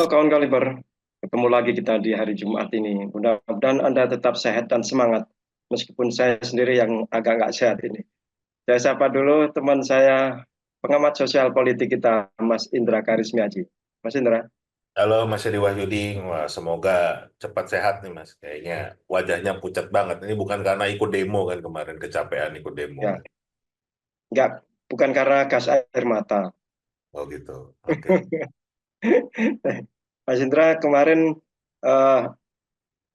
Halo kawan Kaliber, ketemu lagi kita di hari Jumat ini. Mudah-mudahan Anda tetap sehat dan semangat, meskipun saya sendiri yang agak nggak sehat ini. Saya sapa dulu teman saya, pengamat sosial politik kita, Mas Indra Karismiaji. Mas Indra, Halo Mas Edi Wahyudi, wah, semoga cepat sehat nih Mas. Kayaknya wajahnya pucat banget. Ini bukan karena ikut demo kan kemarin, kecapean ikut demo ya kan. nggak, bukan karena gas air mata. Oh gitu, oke. Mas Indra kemarin eh,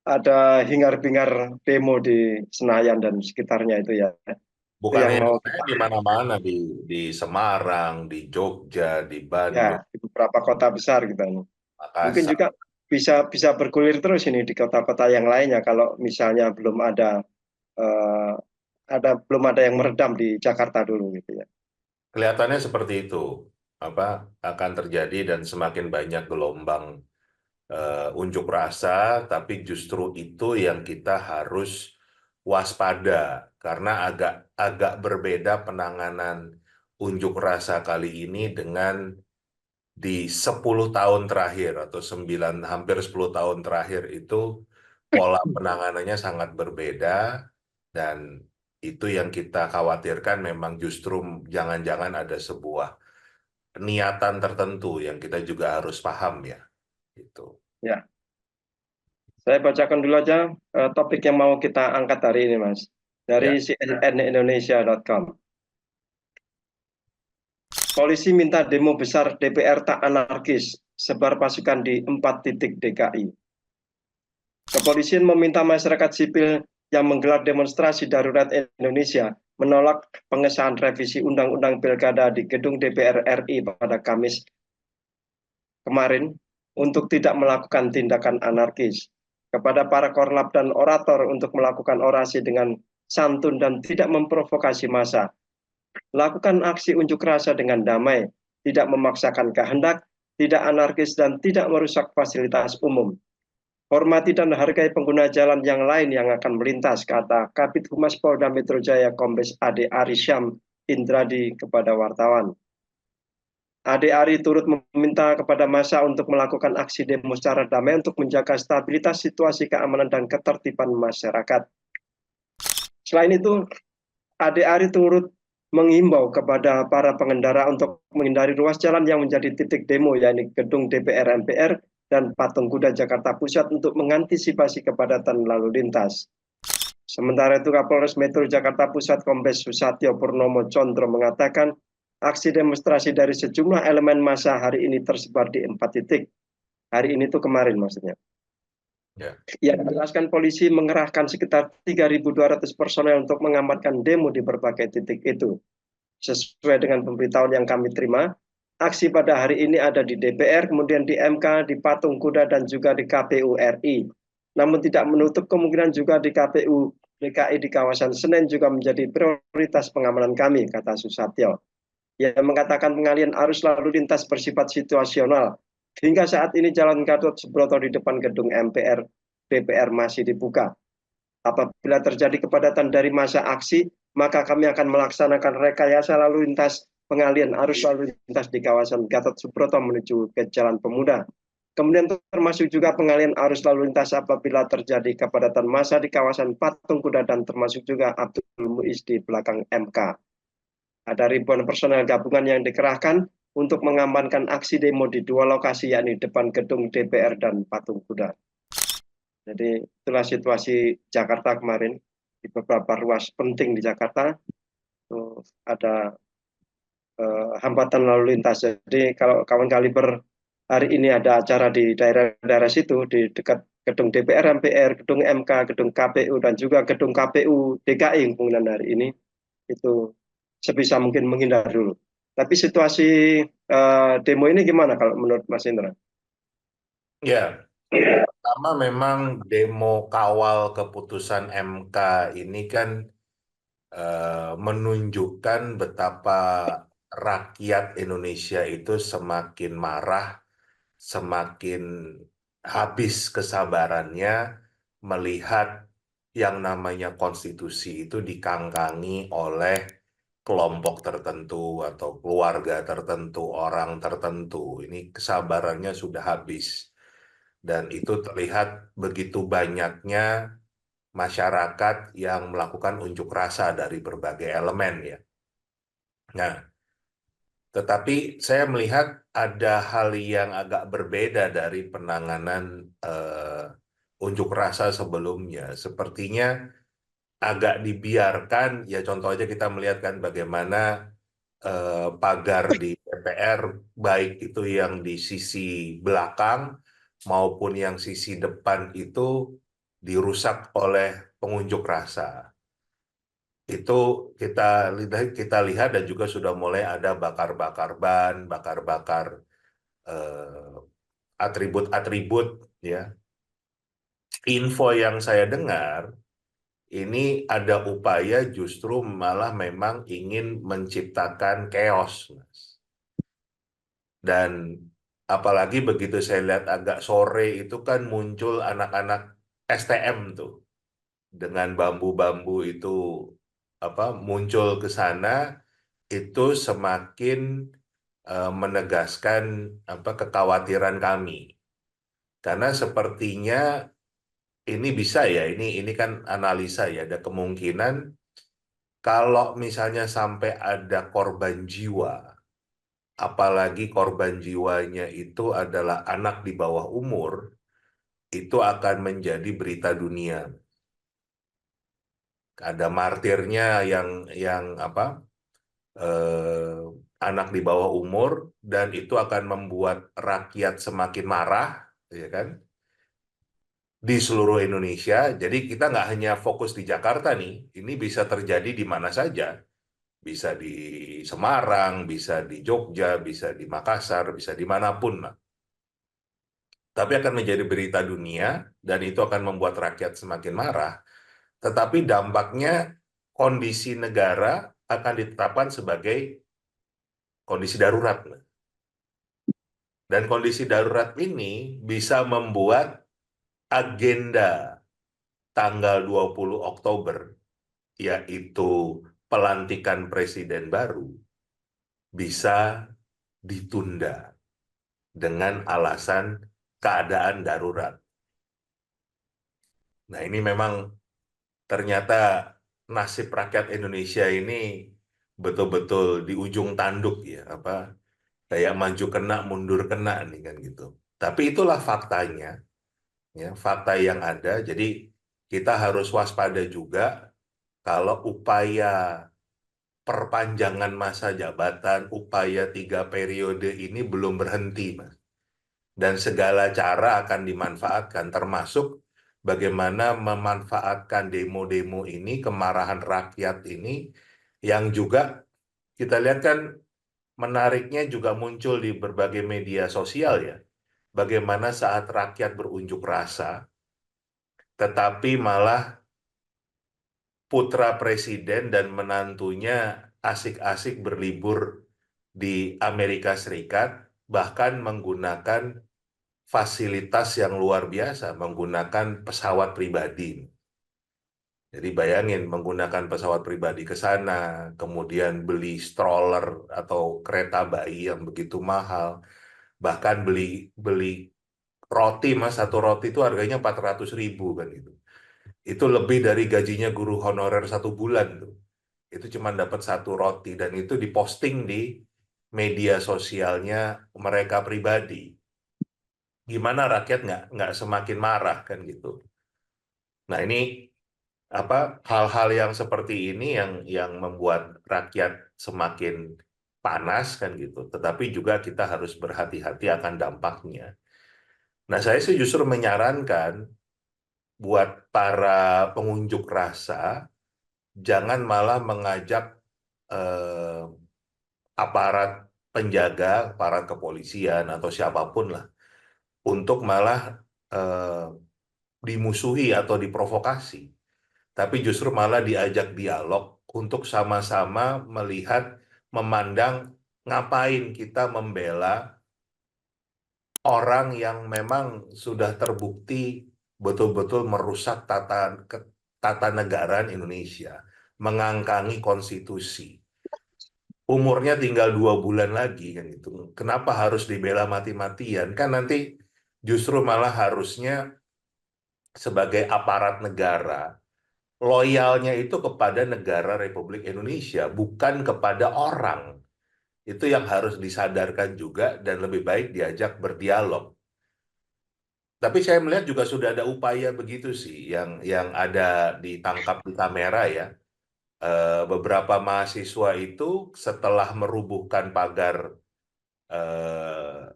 ada hingar-bingar demo di Senayan dan sekitarnya itu ya. Itu Bukan yang hanya mau saya kita, di mana-mana, di Semarang, di Jogja, di ya Bandung, di beberapa kota besar gitu. Mungkin Makassar. juga bisa bisa bergulir terus ini di kota-kota yang lainnya kalau misalnya eh, belum ada yang meredam di Jakarta dulu gitu ya. Kelihatannya seperti itu. Apa akan terjadi dan semakin banyak gelombang unjuk rasa, tapi justru itu yang kita harus waspada karena agak agak berbeda penanganan unjuk rasa kali ini dengan di 10 tahun terakhir atau 9 hampir 10 tahun terakhir itu pola penanganannya sangat berbeda dan itu yang kita khawatirkan memang justru jangan-jangan ada sebuah niatan tertentu yang kita juga harus paham ya. Itu. Ya, saya bacakan dulu aja topik yang mau kita angkat hari ini, Mas. Dari Ya. cnnindonesia.com. Polisi minta demo besar DPR tak anarkis, sebar pasukan di 4 titik DKI. Kepolisian meminta masyarakat sipil yang menggelar demonstrasi darurat Indonesia menolak pengesahan revisi Undang-Undang Pilkada di Gedung DPR RI pada Kamis kemarin untuk tidak melakukan tindakan anarkis. Kepada para korlap dan orator untuk melakukan orasi dengan santun dan tidak memprovokasi massa. Lakukan aksi unjuk rasa dengan damai, tidak memaksakan kehendak, tidak anarkis dan tidak merusak fasilitas umum. Hormati dan hargai pengguna jalan yang lain yang akan melintas, kata Kabid Humas Polda Metro Jaya Kombes Ade Arisyam Indradi kepada wartawan. Ade Ari turut meminta kepada massa untuk melakukan aksi demo secara damai untuk menjaga stabilitas situasi keamanan dan ketertiban masyarakat. Selain itu, Ade Ari turut menghimbau kepada para pengendara untuk menghindari ruas jalan yang menjadi titik demo, yaitu Gedung DPR MPR dan Patung Kuda Jakarta Pusat untuk mengantisipasi kepadatan lalu lintas. Sementara itu Kapolres Metro Jakarta Pusat Kombes Susatyo Purnomo Condro mengatakan aksi demonstrasi dari sejumlah elemen massa hari ini tersebar di 4 titik. Hari ini tuh kemarin maksudnya. Ya. Ia menjelaskan polisi mengerahkan sekitar 3.200 personel untuk mengamankan demo di berbagai titik itu. Sesuai dengan pemberitahuan yang kami terima, aksi pada hari ini ada di DPR, kemudian di MK, di Patung Kuda, dan juga di KPU RI. Namun tidak menutup kemungkinan juga di KPU DKI di kawasan Senen juga menjadi prioritas pengamanan kami, kata Susatyo. Ia mengatakan pengalian arus lalu lintas bersifat situasional. Hingga saat ini Jalan Gatot Subroto di depan gedung MPR DPR masih dibuka. Apabila terjadi kepadatan dari masa aksi, maka kami akan melaksanakan rekayasa lalu lintas pengalian arus lalu lintas di kawasan Gatot Subroto menuju ke Jalan Pemuda. Kemudian termasuk juga pengalian arus lalu lintas apabila terjadi kepadatan massa di kawasan Patung Kuda dan termasuk juga Abdul Muiz di belakang MK. Ada ribuan personel gabungan yang dikerahkan untuk mengamankan aksi demo di 2 lokasi, yakni depan gedung DPR dan Patung Kuda. Jadi itulah situasi Jakarta kemarin di beberapa ruas penting di Jakarta ada hambatan lalu lintas. Jadi kalau kawan Kaliber hari ini ada acara di daerah-daerah situ di dekat gedung DPR, MPR, gedung MK, gedung KPU dan juga gedung KPU DKI kemungkinan hari ini itu sebisa mungkin menghindar dulu. Tapi situasi demo ini gimana kalau menurut Mas Indra? Ya, pertama memang demo kawal keputusan MK ini kan menunjukkan betapa rakyat Indonesia itu semakin marah, semakin habis kesabarannya melihat yang namanya konstitusi itu dikangkangi oleh kelompok tertentu atau keluarga tertentu, orang tertentu. Ini kesabarannya sudah habis. Dan itu terlihat begitu banyaknya masyarakat yang melakukan unjuk rasa dari berbagai elemen ya. Nah, tetapi saya melihat ada hal yang agak berbeda dari penanganan unjuk rasa sebelumnya. Sepertinya agak dibiarkan, ya contoh aja kita melihat kan bagaimana pagar di DPR, baik itu yang di sisi belakang maupun yang sisi depan itu dirusak oleh pengunjuk rasa. Itu kita lihat dan juga sudah mulai ada bakar-bakar ban, bakar-bakar eh, atribut-atribut ya. Info yang saya dengar ini ada upaya justru malah memang ingin menciptakan chaos, Mas. Dan apalagi begitu saya lihat agak sore itu kan muncul anak-anak STM tuh dengan bambu-bambu itu apa muncul ke sana, itu semakin menegaskan apa kekhawatiran kami. Karena sepertinya ini bisa ya, ini kan analisa ya, ada kemungkinan kalau misalnya sampai ada korban jiwa, apalagi korban jiwanya itu adalah anak di bawah umur, itu akan menjadi berita dunia. Ada martirnya yang apa eh, anak di bawah umur, dan itu akan membuat rakyat semakin marah, ya kan, di seluruh Indonesia. Jadi kita nggak hanya fokus di Jakarta nih, ini bisa terjadi di mana saja. Bisa di Semarang, bisa di Jogja, bisa di Makassar, bisa dimanapun lah. Tapi akan menjadi berita dunia, dan itu akan membuat rakyat semakin marah. Tetapi dampaknya kondisi negara akan ditetapkan sebagai kondisi darurat. Dan kondisi darurat ini bisa membuat agenda tanggal 20 Oktober, yaitu pelantikan presiden baru, bisa ditunda dengan alasan keadaan darurat. Nah, ini memang ternyata nasib rakyat Indonesia ini betul-betul di ujung tanduk ya, apa kayak maju kena mundur kena nih kan gitu. Tapi itulah faktanya, ya, fakta yang ada. Jadi kita harus waspada juga kalau upaya perpanjangan masa jabatan, upaya 3 periode ini belum berhenti, Mas. Dan segala cara akan dimanfaatkan, termasuk bagaimana memanfaatkan demo-demo ini, kemarahan rakyat ini, yang juga kita lihat kan menariknya juga muncul di berbagai media sosial ya. Bagaimana saat rakyat berunjuk rasa, tetapi malah putra presiden dan menantunya asik-asik berlibur di Amerika Serikat, bahkan menggunakan fasilitas yang luar biasa, menggunakan pesawat pribadi. Jadi bayangin menggunakan pesawat pribadi ke sana, kemudian beli stroller atau kereta bayi yang begitu mahal, bahkan beli beli roti, Mas, satu roti itu harganya 400.000 kan gitu. Itu lebih dari gajinya guru honorer 1 bulan tuh. Itu cuma dapat satu roti, dan itu diposting di media sosialnya mereka pribadi. Gimana rakyat nggak semakin marah kan gitu. Nah, ini apa hal-hal yang seperti ini yang membuat rakyat semakin panas kan gitu. Tetapi juga kita harus berhati-hati akan dampaknya. Nah, saya sih justru menyarankan buat para pengunjuk rasa jangan malah mengajak eh, aparat penjaga, aparat kepolisian atau siapapun lah untuk malah eh, dimusuhi atau diprovokasi, tapi justru malah diajak dialog untuk sama-sama melihat, memandang ngapain kita membela orang yang memang sudah terbukti betul-betul merusak tata negara Indonesia, mengangkangi konstitusi. umurnya tinggal 2 bulan lagi kan itu. Kenapa harus dibela mati-matian? Kan nanti justru malah harusnya sebagai aparat negara, loyalnya itu kepada negara Republik Indonesia, bukan kepada orang. Itu yang harus disadarkan juga dan lebih baik diajak berdialog. Tapi saya melihat juga sudah ada upaya begitu sih, yang ada ditangkap di kamera ya. Beberapa mahasiswa itu setelah merubuhkan pagar eh,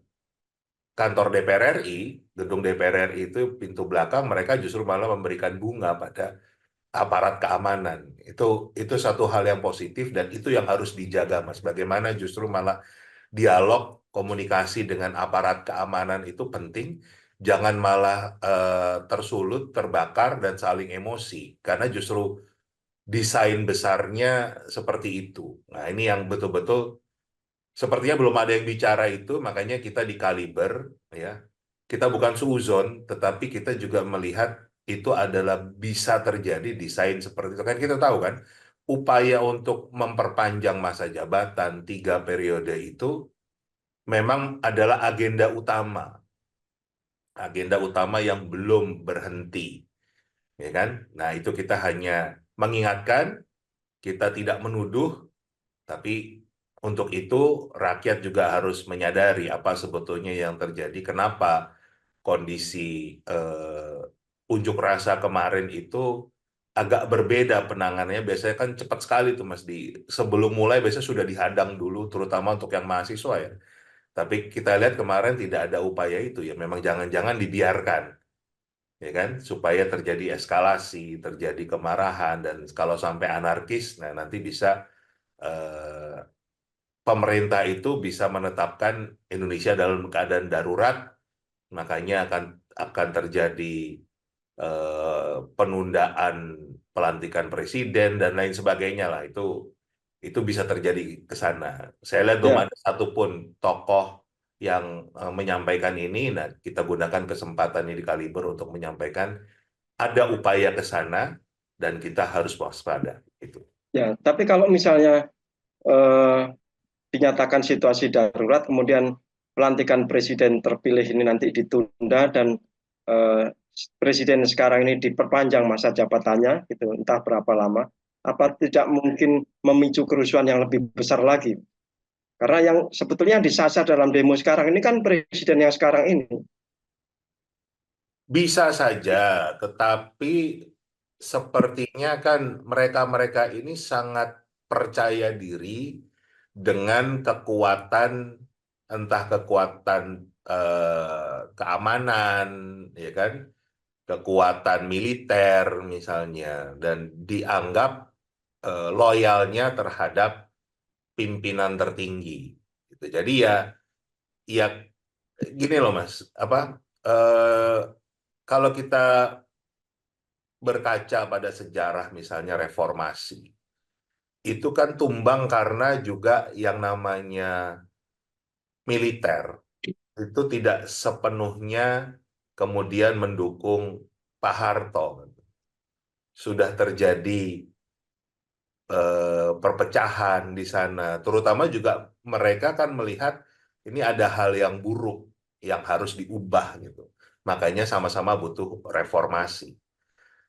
kantor DPR RI, gedung DPR RI itu pintu belakang, mereka justru malah memberikan bunga pada aparat keamanan. Itu satu hal yang positif dan itu yang harus dijaga, Mas. Bagaimana justru malah dialog komunikasi dengan aparat keamanan itu penting, jangan malah tersulut, terbakar dan saling emosi, karena justru desain besarnya seperti itu. Nah, ini yang betul-betul sepertinya belum ada yang bicara itu, makanya kita di Kaliber, ya. Kita bukan suuzon, tetapi kita juga melihat itu adalah bisa terjadi desain seperti itu. Kan kita tahu kan, upaya untuk memperpanjang masa jabatan 3 periode itu memang adalah agenda utama yang belum berhenti, ya kan? Nah, itu kita hanya mengingatkan, kita tidak menuduh, tapi untuk itu rakyat juga harus menyadari apa sebetulnya yang terjadi, kenapa kondisi unjuk rasa kemarin itu agak berbeda penanganannya. Biasanya kan cepat sekali tuh Mas, sebelum mulai biasanya sudah dihadang dulu, terutama untuk yang mahasiswa ya. Tapi kita lihat kemarin tidak ada upaya itu ya, memang jangan-jangan dibiarkan, ya kan, supaya terjadi eskalasi, terjadi kemarahan, dan kalau sampai anarkis, nah nanti bisa eh, pemerintah itu bisa menetapkan Indonesia dalam keadaan darurat, makanya akan terjadi penundaan pelantikan presiden dan lain sebagainya lah. Itu bisa terjadi ke sana. Saya lihat belum Ya, ada satupun tokoh yang menyampaikan ini. Nah, kita gunakan kesempatan ini di Kaliber untuk menyampaikan ada upaya ke sana dan kita harus waspada. Itu. ya. Tapi kalau misalnya eh, dinyatakan situasi darurat, kemudian pelantikan presiden terpilih ini nanti ditunda dan eh, presiden sekarang ini diperpanjang masa jabatannya, gitu, entah berapa lama, apa tidak mungkin memicu kerusuhan yang lebih besar lagi? Karena yang sebetulnya disasar dalam demo sekarang ini kan presiden yang sekarang ini. Bisa saja, tetapi sepertinya kan mereka-mereka ini sangat percaya diri dengan kekuatan, entah kekuatan keamanan, ya kan, kekuatan militer misalnya, dan dianggap loyalnya terhadap pimpinan tertinggi. Gitu. Jadi ya gini loh Mas, apa? eh, Kalau kita berkaca pada sejarah misalnya reformasi, itu kan tumbang karena juga yang namanya militer itu tidak sepenuhnya kemudian mendukung Pak Harto. Sudah terjadi perpecahan di sana, terutama juga mereka kan melihat ini ada hal yang buruk yang harus diubah gitu. Makanya sama-sama butuh reformasi.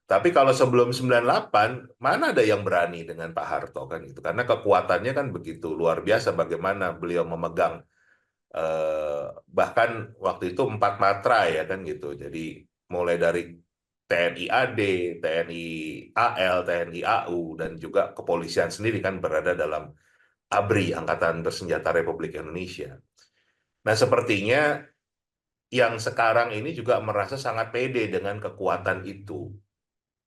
Tapi kalau sebelum 98, mana ada yang berani dengan Pak Harto kan itu? Karena kekuatannya kan begitu luar biasa bagaimana beliau memegang bahkan waktu itu 4 matra ya kan gitu. Jadi mulai dari TNI AD, TNI AL, TNI AU, dan juga kepolisian sendiri kan berada dalam ABRI, Angkatan Bersenjata Republik Indonesia. Nah, sepertinya yang sekarang ini juga merasa sangat pede dengan kekuatan itu,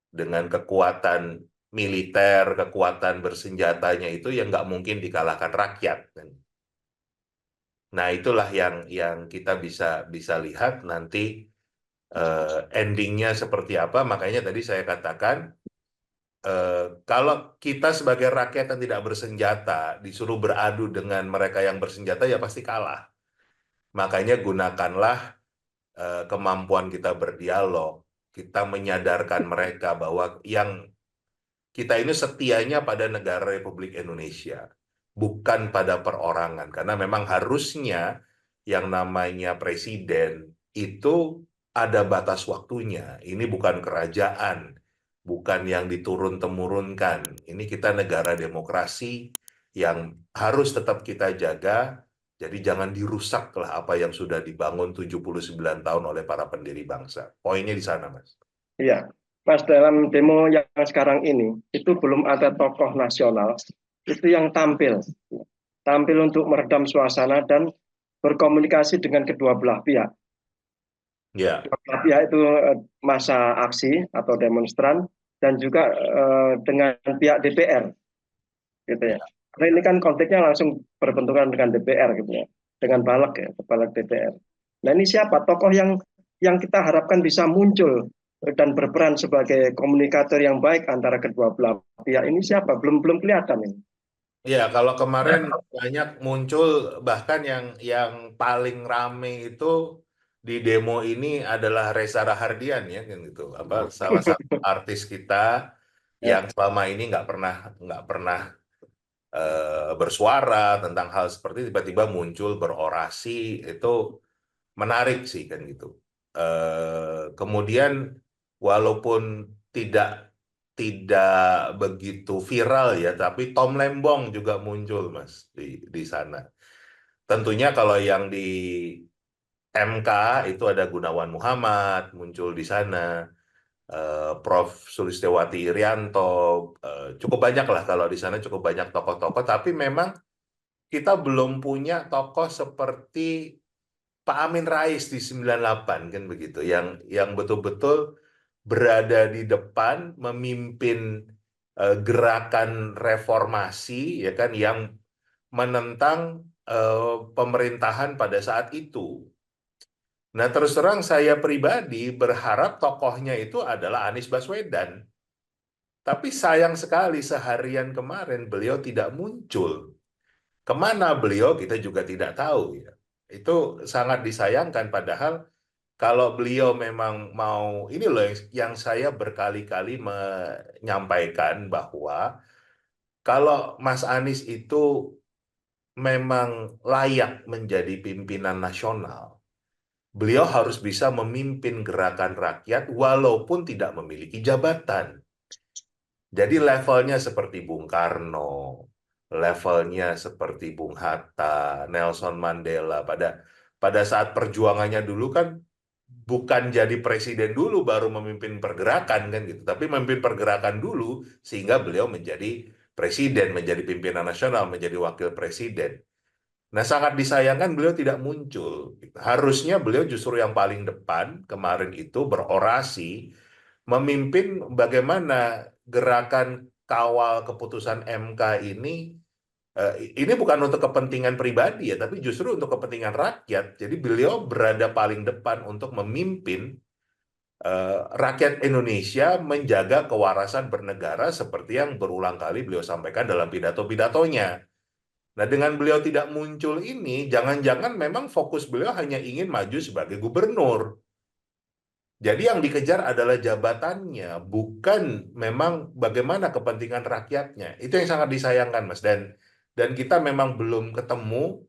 dengan kekuatan militer, kekuatan bersenjatanya itu yang nggak mungkin dikalahkan rakyat. Nah, itulah yang kita bisa bisa lihat nanti endingnya seperti apa. Makanya tadi saya katakan, kalau kita sebagai rakyat yang tidak bersenjata disuruh beradu dengan mereka yang bersenjata, ya pasti kalah. Makanya gunakanlah kemampuan kita berdialog, kita menyadarkan mereka bahwa yang kita ini setianya pada negara Republik Indonesia. bukan pada perorangan. Karena memang harusnya yang namanya presiden itu ada batas waktunya. Ini bukan kerajaan, bukan yang diturun-temurunkan. Ini kita negara demokrasi yang harus tetap kita jaga. Jadi jangan dirusaklah apa yang sudah dibangun 79 tahun oleh para pendiri bangsa. Poinnya di sana, Mas. Iya, Mas, dalam demo yang sekarang ini itu belum ada tokoh nasional itu yang tampil untuk meredam suasana dan berkomunikasi dengan kedua belah pihak. Ya, Kedua belah pihak itu masa aksi atau demonstran dan juga dengan pihak DPR, gitu ya. ya. Karena ini kan konteksnya langsung berbenturan dengan DPR, gitu ya, dengan Balek ya, Balek DPR. Nah, ini siapa tokoh yang kita harapkan bisa muncul dan berperan sebagai komunikator yang baik antara kedua belah pihak ini siapa? Belum belum kelihatan ini. Ya, kalau kemarin banyak muncul bahkan yang paling rame itu di demo ini adalah Reza Rahardian ya kan gitu. Apa salah satu artis kita Ya, yang selama ini nggak pernah bersuara tentang hal seperti itu, tiba-tiba muncul berorasi itu menarik sih kan gitu. Kemudian walaupun tidak tidak begitu viral ya, tapi Tom Lembong juga muncul Mas di sana. Tentunya kalau yang di MK itu ada Gunawan Muhammad muncul di sana, Prof. Sulistewati Irianto, cukup banyak lah kalau di sana cukup banyak tokoh-tokoh, tapi memang kita belum punya tokoh seperti Pak Amin Rais di 98 kan begitu, yang betul-betul berada di depan memimpin gerakan reformasi ya kan yang menentang pemerintahan pada saat itu. Nah, terus terang saya pribadi berharap tokohnya itu adalah Anies Baswedan. Tapi sayang sekali seharian kemarin beliau tidak muncul. Kemana beliau kita juga tidak tahu ya. Itu sangat disayangkan padahal kalau beliau memang mau, ini loh yang saya berkali-kali menyampaikan bahwa kalau Mas Anies itu memang layak menjadi pimpinan nasional, beliau harus bisa memimpin gerakan rakyat walaupun tidak memiliki jabatan. Jadi levelnya seperti Bung Karno, levelnya seperti Bung Hatta, Nelson Mandela pada saat perjuangannya dulu kan bukan jadi presiden dulu baru memimpin pergerakan kan gitu, tapi memimpin pergerakan dulu sehingga beliau menjadi presiden, menjadi pimpinan nasional, menjadi wakil presiden. Nah, sangat disayangkan beliau tidak muncul. Harusnya beliau justru yang paling depan kemarin itu berorasi, memimpin bagaimana gerakan kawal keputusan MK ini bukan untuk kepentingan pribadi ya, tapi justru untuk kepentingan rakyat. Jadi beliau berada paling depan untuk memimpin rakyat Indonesia menjaga kewarasan bernegara seperti yang berulang kali beliau sampaikan dalam pidato-pidatonya. Nah, dengan beliau tidak muncul ini, jangan-jangan memang fokus beliau hanya ingin maju sebagai gubernur. Jadi yang dikejar adalah jabatannya, bukan memang bagaimana kepentingan rakyatnya. Itu yang sangat disayangkan, Mas. Dan kita memang belum ketemu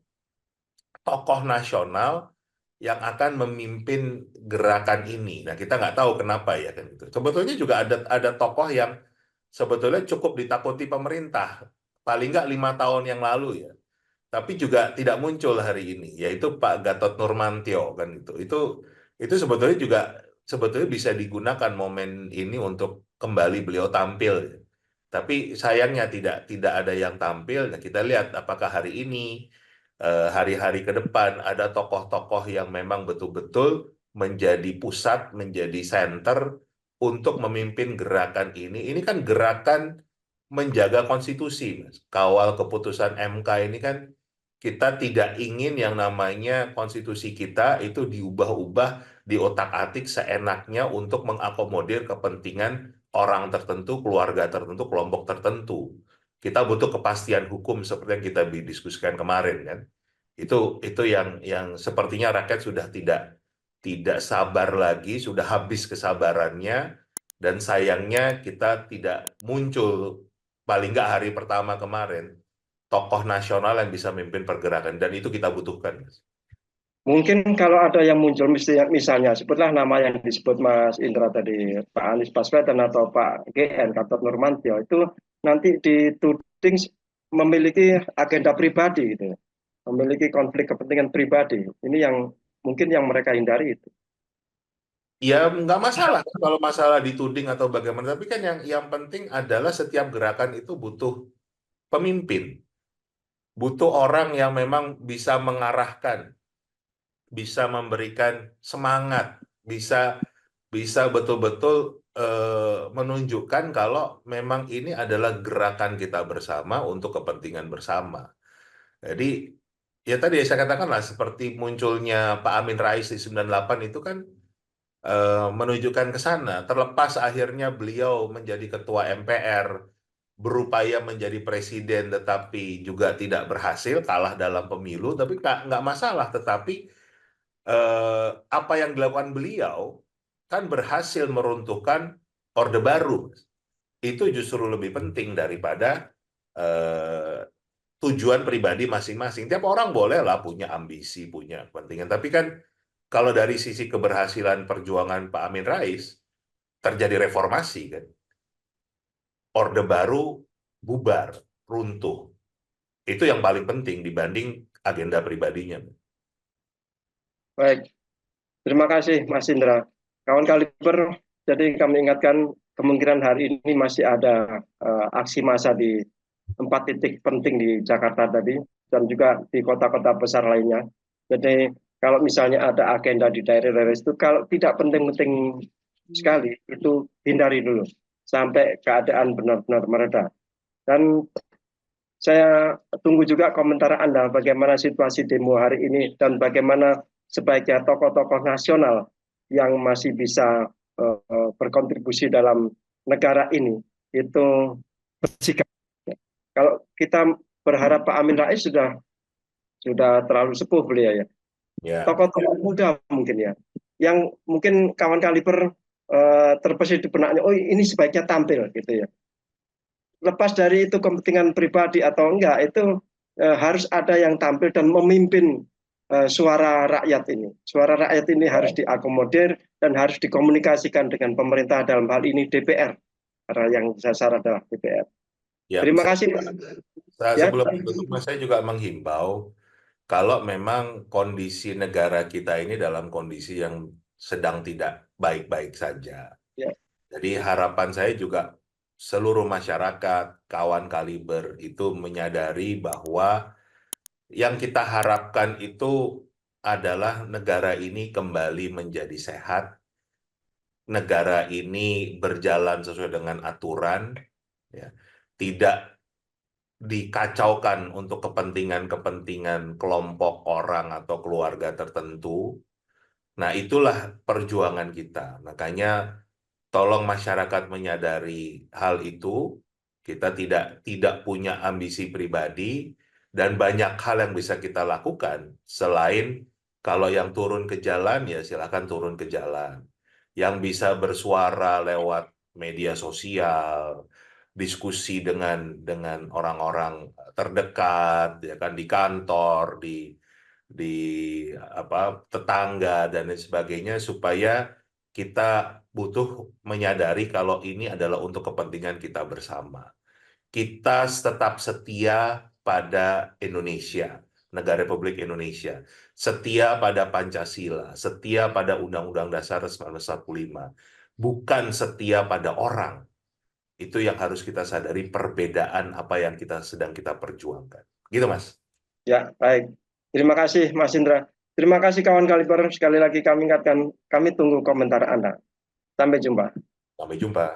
tokoh nasional yang akan memimpin gerakan ini. Nah, kita nggak tahu kenapa ya kan itu. Sebetulnya juga ada tokoh yang sebetulnya cukup ditakuti pemerintah, paling nggak 5 tahun yang lalu ya. Tapi juga tidak muncul hari ini, yaitu Pak Gatot Nurmantio kan itu. Itu sebetulnya juga sebetulnya bisa digunakan momen ini untuk kembali beliau tampil. Tapi sayangnya tidak ada yang tampil. Nah, kita lihat apakah hari ini hari-hari ke depan ada tokoh-tokoh yang memang betul-betul menjadi pusat, menjadi center untuk memimpin gerakan ini. Ini kan gerakan menjaga konstitusi, Mas. Kawal keputusan MK ini kan kita tidak ingin yang namanya konstitusi kita itu diubah-ubah, diotak-atik seenaknya untuk mengakomodir kepentingan orang tertentu, keluarga tertentu, kelompok tertentu. Kita butuh kepastian hukum seperti yang kita diskusikan kemarin kan. Itu yang sepertinya rakyat sudah tidak sabar lagi, sudah habis kesabarannya, dan sayangnya kita tidak muncul paling nggak hari pertama kemarin tokoh nasional yang bisa memimpin pergerakan, dan itu kita butuhkan. Mungkin kalau ada yang muncul misalnya sebutlah nama yang disebut Mas Indra tadi, Pak Anies Baswedan atau Pak GN Gatot Nurmantio, itu nanti dituding memiliki agenda pribadi gitu, memiliki konflik kepentingan pribadi. Ini yang mungkin yang mereka hindari itu. Ya nggak masalah kan kalau masalah dituding atau bagaimana, tapi kan yang penting adalah setiap gerakan itu butuh pemimpin, butuh orang yang memang bisa mengarahkan, bisa memberikan semangat, bisa bisa betul-betul menunjukkan kalau memang ini adalah gerakan kita bersama untuk kepentingan bersama. Jadi ya tadi saya katakan lah, seperti munculnya Pak Amin Rais di 98 itu kan menunjukkan ke sana. Terlepas akhirnya beliau menjadi ketua MPR, berupaya menjadi presiden tetapi juga tidak berhasil, kalah dalam pemilu, tapi nggak masalah. Tetapi apa yang dilakukan beliau kan berhasil meruntuhkan Orde Baru. Itu justru lebih penting daripada tujuan pribadi masing-masing. Tiap orang boleh lah punya ambisi, punya kepentingan. Tapi kan kalau dari sisi keberhasilan perjuangan Pak Amin Rais, terjadi reformasi kan. Orde Baru bubar, runtuh. Itu yang paling penting dibanding agenda pribadinya. Baik, terima kasih Mas Indra. Kawan Kaliber, jadi kami ingatkan kemungkinan hari ini masih ada aksi massa di 4 titik penting di Jakarta tadi dan juga di kota-kota besar lainnya. Jadi kalau misalnya ada agenda di daerah-daerah itu, kalau tidak penting-penting sekali, itu hindari dulu sampai keadaan benar-benar mereda. Dan saya tunggu juga komentar Anda bagaimana situasi demo hari ini dan bagaimana sebaiknya tokoh-tokoh nasional yang masih bisa berkontribusi dalam negara ini itu bersikap. Kalau kita berharap Pak Amin Rais sudah terlalu sepuh beliau ya. Ya, Tokoh-tokoh muda mungkin ya, yang mungkin kawan Kaliber terbesit di benaknya, oh ini sebaiknya tampil gitu ya. Lepas dari itu kepentingan pribadi atau enggak, itu harus ada yang tampil dan memimpin suara rakyat ini. Suara rakyat ini harus diakomodir dan harus dikomunikasikan dengan pemerintah, dalam hal ini DPR, karena yang disasar adalah DPR. ya. Terima kasih Pak. Ya, Sebelum tutup, saya juga menghimbau kalau memang kondisi negara kita ini dalam kondisi yang sedang tidak baik-baik saja. ya, Jadi harapan saya juga seluruh masyarakat, kawan Kaliber itu menyadari bahwa yang kita harapkan itu adalah negara ini kembali menjadi sehat, negara ini berjalan sesuai dengan aturan, ya, tidak dikacaukan untuk kepentingan-kepentingan kelompok orang atau keluarga tertentu. Nah, itulah perjuangan kita. Makanya tolong masyarakat menyadari hal itu. Kita tidak punya ambisi pribadi dan banyak hal yang bisa kita lakukan selain kalau yang turun ke jalan ya silakan turun ke jalan. Yang bisa bersuara lewat media sosial, diskusi dengan orang-orang terdekat, ya kan, di kantor, di apa tetangga dan lain sebagainya, supaya kita butuh menyadari kalau ini adalah untuk kepentingan kita bersama. Kita tetap setia pada Indonesia, negara Republik Indonesia, setia pada Pancasila, setia pada Undang-Undang Dasar 1945, bukan setia pada orang. Itu yang harus kita sadari, perbedaan apa yang sedang kita perjuangkan. Gitu, Mas. ya, baik. Terima kasih Mas Indra. Terima kasih kawan Kaliber. Sekali lagi kami ingatkan, kami tunggu komentar Anda. Sampai jumpa. Sampai jumpa.